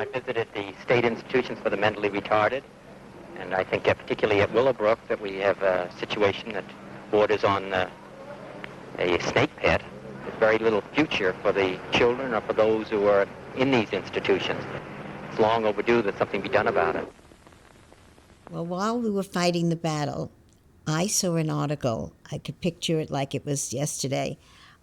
I visited the state institutions for the mentally retarded, and I think particularly at Willowbrook that we have a situation that borders on a snake pit. There's very little future for the children or for those who are in these institutions. It's long overdue that something be done about it. Well, while we were fighting the battle, I saw an article, I could picture it like it was yesterday,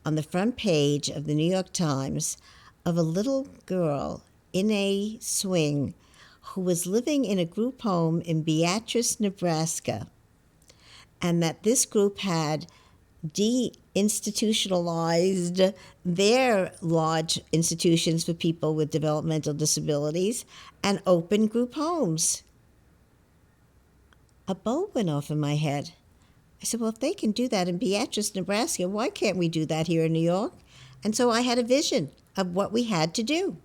on the front page of the New York Times of a little girl in a swing who was living in a group home in Beatrice, Nebraska, and that this group had deinstitutionalized their large institutions for people with developmental disabilities and opened group homes. A bulb went off in my head. I said, well, if they can do that in Beatrice, Nebraska, why can't we do that here in New York? And so I had a vision of what we had to do.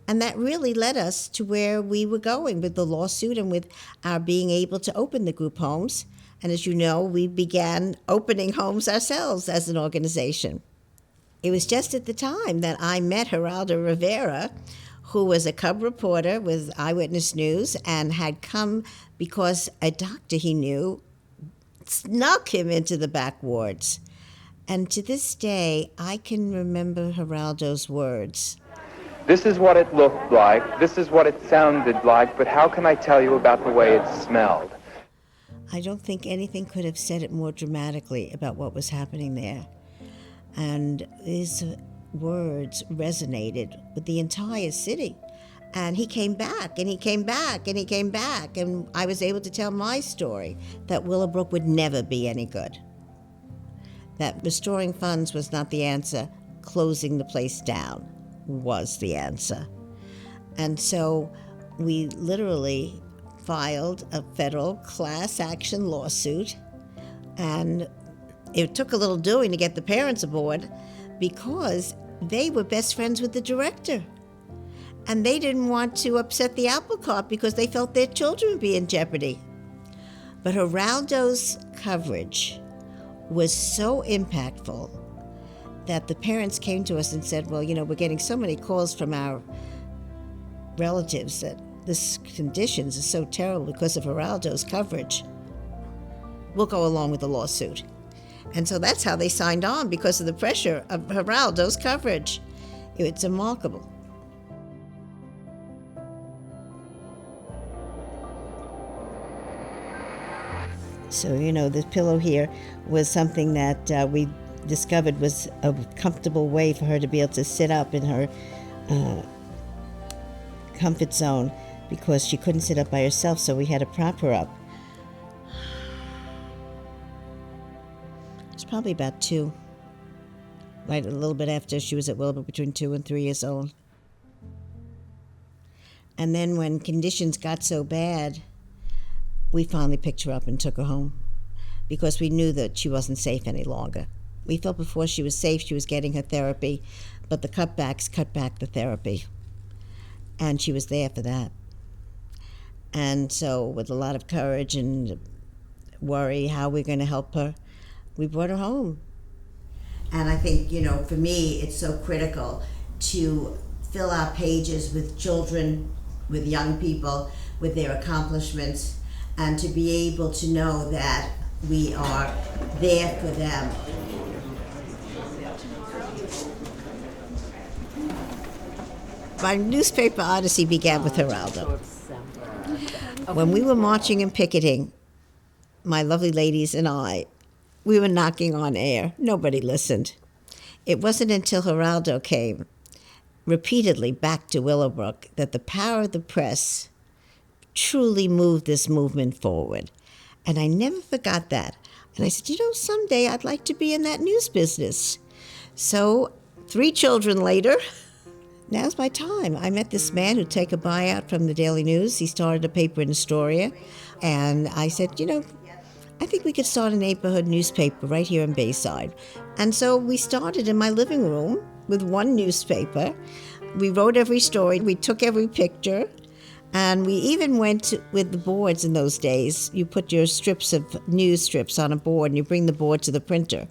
And that really led us to where we were going with the lawsuit and with our being able to open the group homes. And as you know, we began opening homes ourselves as an organization. It was just at the time that I met Geraldo Rivera, who was a cub reporter with Eyewitness News and had come because a doctor he knew snuck him into the back wards. And to this day, I can remember Geraldo's words. This is what it looked like, this is what it sounded like, but how can I tell you about the way it smelled? I don't think anything could have said it more dramatically about what was happening there. And his words resonated with the entire city. And he came back, and he came back, and he came back, and I was able to tell my story, that Willowbrook would never be any good. That restoring funds was not the answer, closing the place down was the answer. And so we literally filed a federal class action lawsuit, and it took a little doing to get the parents aboard because they were best friends with the director. And they didn't want to upset the apple cart because they felt their children would be in jeopardy. But Geraldo's coverage was so impactful that the parents came to us and said, well, you know, we're getting so many calls from our relatives that this conditions is so terrible because of Geraldo's coverage. We'll go along with the lawsuit. And so that's how they signed on, because of the pressure of Geraldo's coverage. It's remarkable. So, you know, this pillow here was something that we discovered was a comfortable way for her to be able to sit up in her comfort zone, because she couldn't sit up by herself, so we had to prop her up. It's probably about 2, right a little bit after she was at Willowbrook, between 2 and 3 years old. And then when conditions got so bad, we finally picked her up and took her home, because we knew that she wasn't safe any longer. We felt before she was safe, she was getting her therapy, but the cutbacks cut back the therapy. And she was there for that. And so with a lot of courage and worry how we're going to help her, we brought her home. And I think, you know, for me, it's so critical to fill our pages with children, with young people, with their accomplishments, and to be able to know that we are there for them. My newspaper odyssey began with Geraldo. When we were marching and picketing, my lovely ladies and I, we were knocking on air. Nobody listened. It wasn't until Geraldo came repeatedly back to Willowbrook that the power of the press truly moved this movement forward. And I never forgot that. And I said, you know, someday I'd like to be in that news business. So 3 children later, now's my time. I met this man who'd take a buyout from the Daily News. He started a paper in Astoria. And I said, you know, I think we could start a neighborhood newspaper right here in Bayside. And so we started in my living room with one newspaper. We wrote every story. We took every picture. And we even went with the boards in those days. You put your strips of news strips on a board and you bring the board to the printer.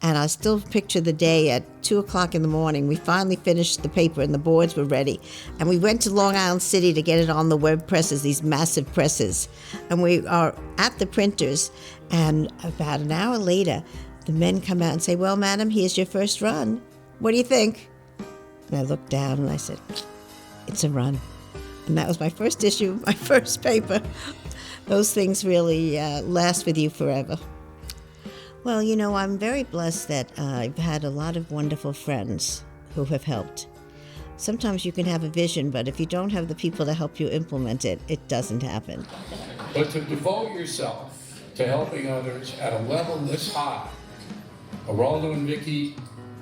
And I still picture the day at 2 o'clock in the morning. We finally finished the paper and the boards were ready. And we went to Long Island City to get it on the web presses, these massive presses. And we are at the printers, and about an hour later, the men come out and say, "Well, madam, here's your first run. What do you think?" And I looked down and I said, "It's a run." And that was my first issue, my first paper. Those things really last with you forever. Well, you know, I'm very blessed that I've had a lot of wonderful friends who have helped. Sometimes you can have a vision, but if you don't have the people to help you implement it, it doesn't happen. But to devote yourself to helping others at a level this high, Geraldo and Vicki,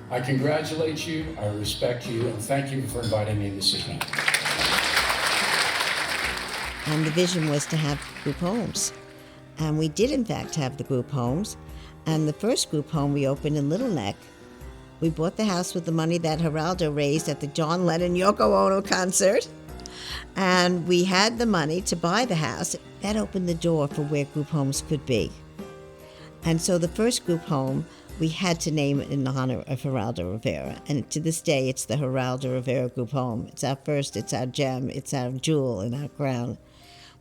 I congratulate you, I respect you, and thank you for inviting me this evening. And the vision was to have group homes. And we did, in fact, have the group homes. And the first group home we opened in Little Neck. We bought the house with the money that Geraldo raised at the John Lennon-Yoko Ono concert. And we had the money to buy the house. That opened the door for where group homes could be. And so the first group home, we had to name it in honor of Geraldo Rivera. And to this day, it's the Geraldo Rivera Group Home. It's our first, it's our gem, it's our jewel in our crown.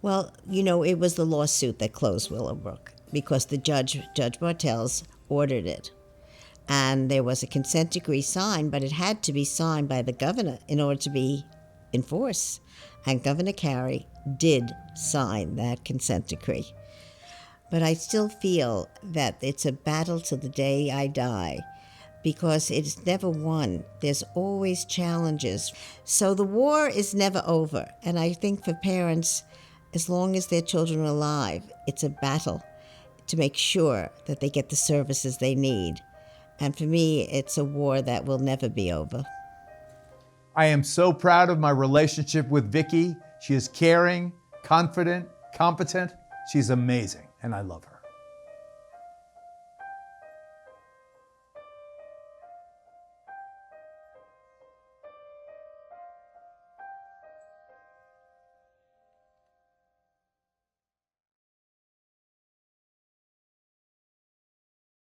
Well, you know, it was the lawsuit that closed Willowbrook, because the Judge Bartels, ordered it. And there was a consent decree signed, but it had to be signed by the governor in order to be enforced. And Governor Carey did sign that consent decree. But I still feel that it's a battle till the day I die, because it's never won. There's always challenges. So the war is never over. And I think for parents, as long as their children are alive, it's a battle to make sure that they get the services they need. And for me, it's a war that will never be over. I am so proud of my relationship with Vicki. She is caring, confident, competent. She's amazing, and I love her.